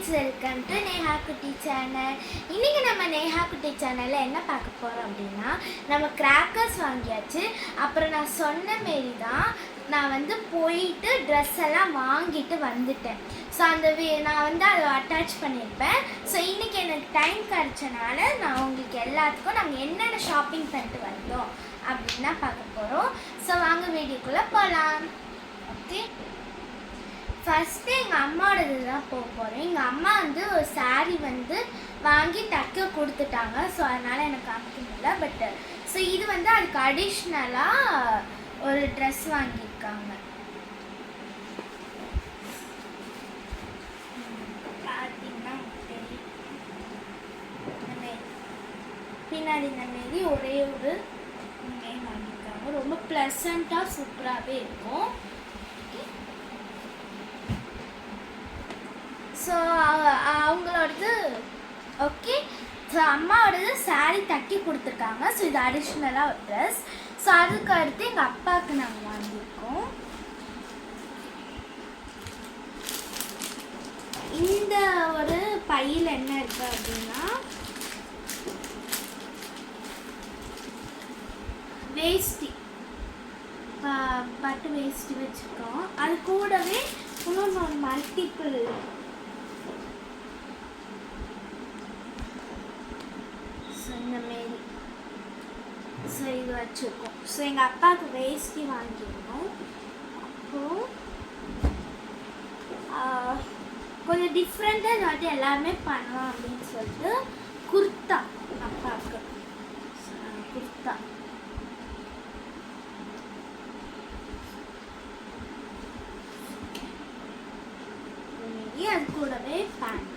Friends, welcome to Neha குட்டி channel. இன்றைக்கி நம்ம நேஹா குட்டி சேனலில் என்ன பார்க்க போகிறோம் அப்படின்னா, நம்ம கிராக்கர்ஸ் வாங்கியாச்சு. அப்புறம் நான் சொன்ன மாரி தான் நான் போயிட்டு ட்ரெஸ் எல்லாம் வாங்கிட்டு வந்துட்டேன். ஸோ நான் அதை அட்டாச் பண்ணியிருப்பேன். ஸோ இன்றைக்கி எனக்கு டைம் கிடச்சனால நான் உங்களுக்கு எல்லாத்துக்கும் நாங்கள் என்னென்ன ஷாப்பிங் பண்ணிட்டு வந்தோம் அப்படின்னு தான் பார்க்க போகிறோம். ஸோ வாங்க வீடியோக்குள்ளே போகலாம். ஓகே, ஃபஸ்ட்டு எங்கள் அம்மாவோடது தான் போக போகிறேன். எங்கள் அம்மா ஒரு சாரீ வாங்கி தைக்க கொடுத்துட்டாங்க. ஸோ அதனால் எனக்கு காமிக்க முடியல. பட்டு ஸோ இது அதுக்கு அடிஷ்னலாக ஒரு ட்ரெஸ் வாங்கியிருக்காங்க. பார்த்தீங்கன்னா தெரியும், பின்னாடி இந்த மாரி ஒரே ஒரு வாங்கியிருக்காங்க. ரொம்ப ப்ளசண்ட்டாக சூப்பராகவே இருக்கும். ஸோ அவங்களோடது ஓகே. ஸோ அம்மாவோடது சாரீ தைக்கி கொடுத்துருக்காங்க. ஸோ இது அடிஷ்னலாக ஒரு ட்ரெஸ். ஸோ அதுக்கு அடுத்து எங்கள் அப்பாவுக்கு நாங்கள் வாங்கியிருக்கோம். இந்த ஒரு பையில் என்ன இருக்குது அப்படின்னா, வேஷ்டி, பட்டு வேஷ்டி வச்சுருக்கோம். அது கூடவே இன்னொன்று மல்டிபிள் இந்த மாரி ஸோ இது வச்சுருக்கோம். ஸோ எங்கள் அப்பாவுக்கு வேஷ்டி வாங்கியிருந்தோம். அப்போது கொஞ்சம் டிஃப்ரெண்ட்டாக இந்த வாட்டி எல்லாருமே பண்ணலாம் அப்படின்னு சொல்லிட்டு குர்த்தா, அப்பாவுக்கு குர்த்தா, அது கூடவே பேண்ட்.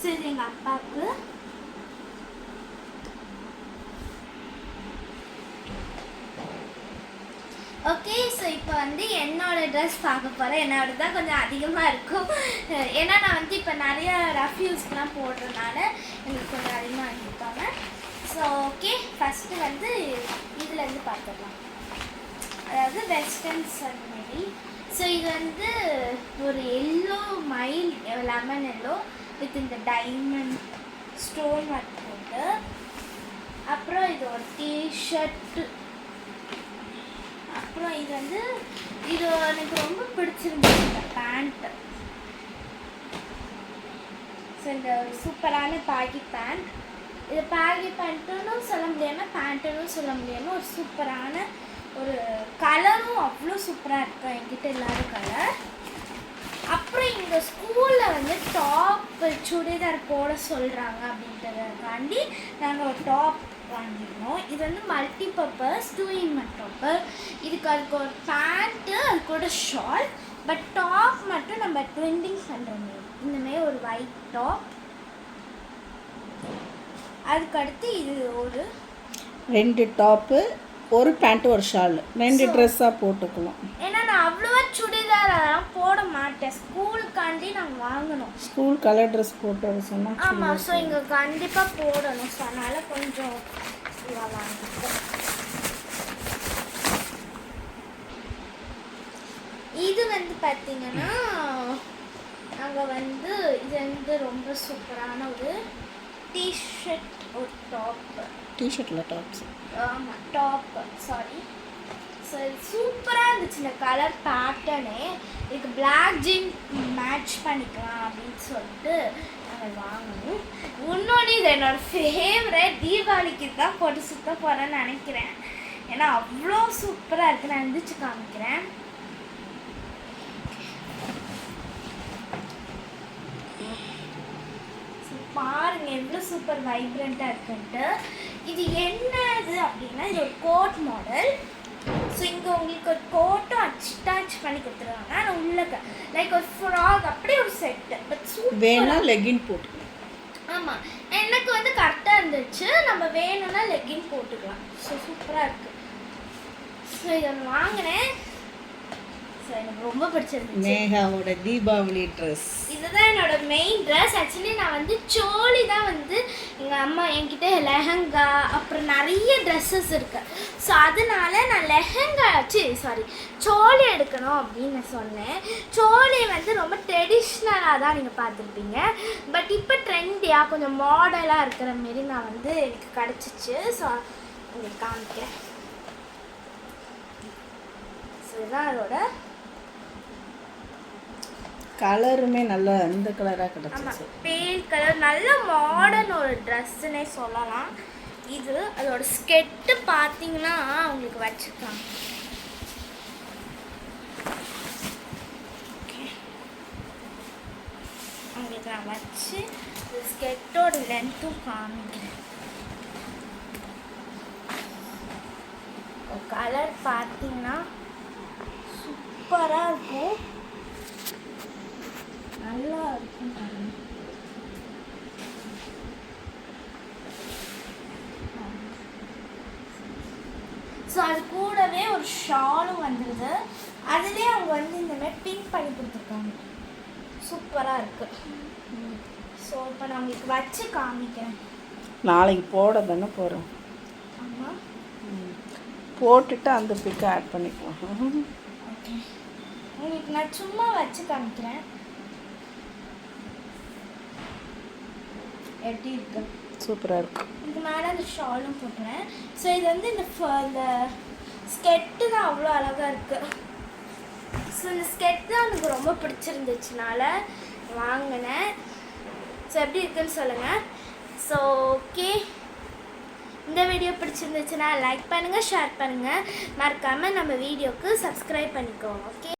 ஸோ இது எங்கள் அப்பாவுக்கு. ஓகே, ஸோ இப்போ என்னோடய ட்ரெஸ் பார்க்க போகிறேன். என்னோடது தான் கொஞ்சம் அதிகமாக இருக்கும். ஏன்னா நான் இப்போ நிறைய ரஃப்யூஸ்லாம் போடுறதுனால எனக்கு கொஞ்சம் அதிகமாக வாங்கியிருப்பாங்க. ஸோ ஓகே, ஃபஸ்ட்டு இதுலேருந்து பார்த்துடலாம். அதாவது வெஸ்டர்ன்ஸ் அந்த மாதிரி. ஸோ இது ஒரு yellow mile lemon yellow with இந்த டைமண்ட் ஸ்டோன் ஒர்க் போட்டு, அப்புறம் இது ஒரு டிஷர்ட்டு. அப்புறம் இது எனக்கு ரொம்ப பிடிச்சிருந்துச்சு இந்த பேண்ட்டு. ஸோ இந்த சூப்பரான பாகி பேண்ட். இது பாகி பேண்ட்டுன்னு சொல்ல முடியாமல் பேண்ட்டுன்னு சொல்ல முடியாமல் ஒரு சூப்பரான ஒரு கலரும் அவ்வளோ சூப்பராக இருக்கும், என்கிட்ட இல்லாத கலர். அப்புறம் இங்கே ஸ்கூலில் டாப் சுடிதார் போட சொல்கிறாங்க அப்படின்றதுக்காண்டி நாங்கள் ஒரு டாப் வாங்கியிருந்தோம். இது மல்டி பர்பஸ் 2-in-1 டாப்பு. அதுக்கு ஒரு பேண்ட்டு, அது கூட ஷால். பட் டாப் மட்டும் நம்ம ட்விண்டிங் பண்ணுற மாரி இந்தமாரி ஒரு ஒயிட் டாப். அதுக்கடுத்து இது ஒரு 2 டாப்பு, ஒரு பேண்ட், ஒரு ஷால், 2 ட்ரெஸ்ஸாக போட்டுக்கலாம். ஏன்னா நான் அவ்வளோவா சுடிதார் அதெல்லாம் போட மாட்டேன். ஸ்கூலுக்காண்டி நாங்கள் வாங்கணும். ஸ்கூல் கலர் ட்ரெஸ் போட்டு வர சொன்னால். ஆமாம், ஸோ இங்கே கண்டிப்பாக போடணும். ஸோ அதனால் கொஞ்சம் வாங்கிட்டோம். இது பார்த்தீங்கன்னா நாங்கள் இது ரொம்ப சூப்பரான ஒரு டிஷர்ட், ஒரு டாப்பு. டிஷர்ட்டில் டாப்ஸ். ஆமாம், டாப், சாரி. ஸோ இது சூப்பராக இருந்துச்சு. இந்த கலர் பேட்டர்னே இதுக்கு பிளாக் ஜீன் மேட்ச் பண்ணிக்கலாம் அப்படின்னு சொல்லிட்டு நாங்கள் வாங்கணும். இன்னொன்று இது என்னோடய ஃபேவரட். தீபாவளிக்கு தான் போட்டு சுத்த போகிறேன்னு நினைக்கிறேன். ஏன்னா அவ்வளோ சூப்பராக இருக்குது. நான் எந்திரிச்சு காமிக்கிறேன். பாருங்க எவ்வளோ சூப்பர் வைப்ரண்ட்டாக இருக்குன்ட்டு. இது என்னது அப்படின்னா, இது ஒரு கோட் மாடல். ஸோ இங்கே உங்களுக்கு ஒரு கோட்டும் அட்டாச் பண்ணி கொடுத்துருவாங்க. ஆனால் உள்ள லைக் ஒரு ஃப்ராக் அப்படி ஒரு செட்டு. பட் வேணா லெகின் போட்டுக்கலாம். ஆமாம், எனக்கு கரெக்டாக இருந்துச்சு. நம்ம வேணும்னா லெகின் போட்டுக்கலாம். ஸோ சூப்பராக இருக்குது. ஸோ இதை வாங்கினேன். ஸோ எனக்கு ரொம்ப பிடிச்சிருந்துச்சு. நேஹாவோட தீபாவளி ட்ரெஸ் இதுதான் என்னோட மெயின் ட்ரெஸ். ஆக்சுவலி நான் சோலி தான் எங்கள் அம்மா என்கிட்ட லெஹங்கா அப்புறம் நிறைய ட்ரெஸ்ஸஸ் இருக்குது. ஸோ அதனால நான் லெஹங்கா சோலி எடுக்கணும் அப்படின்னு நான் சொன்னேன். சோலி ரொம்ப ட்ரெடிஷ்னல் ட்ரெடிஷ்னலாக தான் நீங்கள் பார்த்துருப்பீங்க. பட் இப்போ ட்ரெண்டியாக கொஞ்சம் மாடலாக இருக்கிற மாரி நான் வந்து எனக்கு கிடச்சிச்சு. ஸோ உங்களுக்கு காமிக்கிறேன். ஸோ இதுதான் அதோட கலருமே நல்லா இந்த கலராக ஆமாம், கிடச்சிச்சு. பேல் கலர் நல்ல மாடர்ன் ஒரு ட்ரெஸ்ஸுன்னே சொல்லலாம். இது அதோட ஸ்கெட்டு பார்த்தீங்கன்னா உங்களுக்கு வச்சுக்கலாம். உங்களுக்கு நான் வச்சு இந்த ஸ்கெட்டோட லென்த்தும் காமிக்கிறேன். கலர் பார்த்தீங்கன்னா சூப்பராக இருக்கும், நல்லா இருக்கும் பாருங்க. ஸோ அது கூடவே ஒரு ஷாலும் வந்துடுது. அதுலேயே அவங்க வந்து இந்த மாதிரி பிங்க் பண்ணி கொடுத்துருக்காங்க, சூப்பராக இருக்கு. ஸோ இப்போ நான் உங்களுக்கு வச்சு காமிக்கிறேன். நாளைக்கு போட தானே போகிறோம். ஆமாம், போட்டுட்டு அந்த பிக்கை ஆட் பண்ணிக்குவோம். ஓகே, உங்களுக்கு நான் சும்மா வச்சு காமிக்கிறேன் எப்படி இருக்கு. சூப்பராக இருக்கும். இது மேலே அந்த ஷாலும் போட்டுறேன். ஸோ இது வந்து இந்த ஸ்கெட்டு தான் அவ்வளோ அழகாக இருக்குது. ஸோ இந்த ஸ்கெட் தான் எனக்கு ரொம்ப பிடிச்சிருந்துச்சுனால வாங்கினேன். ஸோ எப்படி இருக்குன்னு சொல்லுங்கள். ஸோ ஓகே, இந்த வீடியோ பிடிச்சிருந்துச்சுன்னா லைக் பண்ணுங்கள், ஷேர் பண்ணுங்கள், மறக்காமல் நம்ம வீடியோக்கு சப்ஸ்கிரைப் பண்ணிக்கோங்க. ஓகே,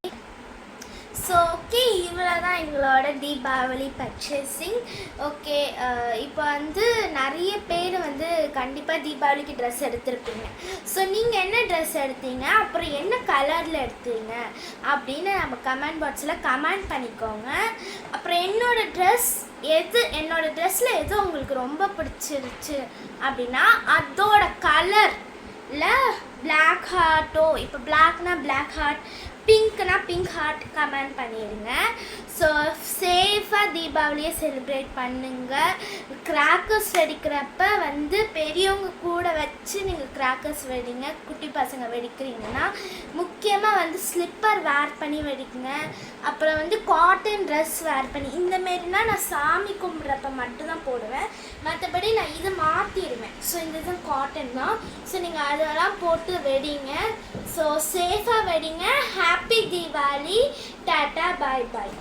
ஸோ ஓகே, இவ்வளோ தான் எங்களோட தீபாவளி பர்ச்சேசிங். ஓகே, இப்போ வந்து நிறைய பேர் வந்து கண்டிப்பாக தீபாவளிக்கு ட்ரெஸ் எடுத்திருப்பீங்க. ஸோ நீங்கள் என்ன ட்ரெஸ் எடுத்தீங்க, அப்புறம் என்ன கலரில் எடுத்தீங்க அப்படின்னு நம்ம கமெண்ட் பாக்ஸில் கமெண்ட் பண்ணிக்கோங்க. அப்புறம் என்னோடய ட்ரெஸ்ஸில் எது உங்களுக்கு ரொம்ப பிடிச்சிருச்சு அப்படின்னா அதோட கலரில் பிளாக் ஹார்ட்டோ, இப்போ பிளாக்னா பிளாக் ஹார்ட், பிங்க்னா பிங்க் ஹார்ட் கமெண்ட் பண்ணிடுங்க. ஸோ சேஃபாக தீபாவளியை செலிப்ரேட் பண்ணுங்கள். கிராக்கர்ஸ் வெடிக்கிறப்ப வந்து பெரியவங்க கூட வச்சு நீங்கள் கிராக்கர்ஸ் வெடிங்க. குட்டி பசங்க வெடிக்கிறீங்கன்னா முக்கியமாக வந்து ஸ்லிப்பர் வேர் பண்ணி வெடிக்குங்க. அப்புறம் வந்து காட்டன் ட்ரெஸ் வேர் பண்ணி, இந்தமாரினா நான் சாமி கும்பிட்றப்ப மட்டும்தான் போடுவேன், மற்றபடி நான் இதை மாற்றிடுவேன். ஸோ இந்த இது காட்டன் தான். ஸோ நீங்கள் அதெல்லாம் போட்டு வெடிங்க. ஸோ சேஃபாக வெடிங்க. ஹாப்பி தீபாவளி. டாட்டா, பாய் பாய்.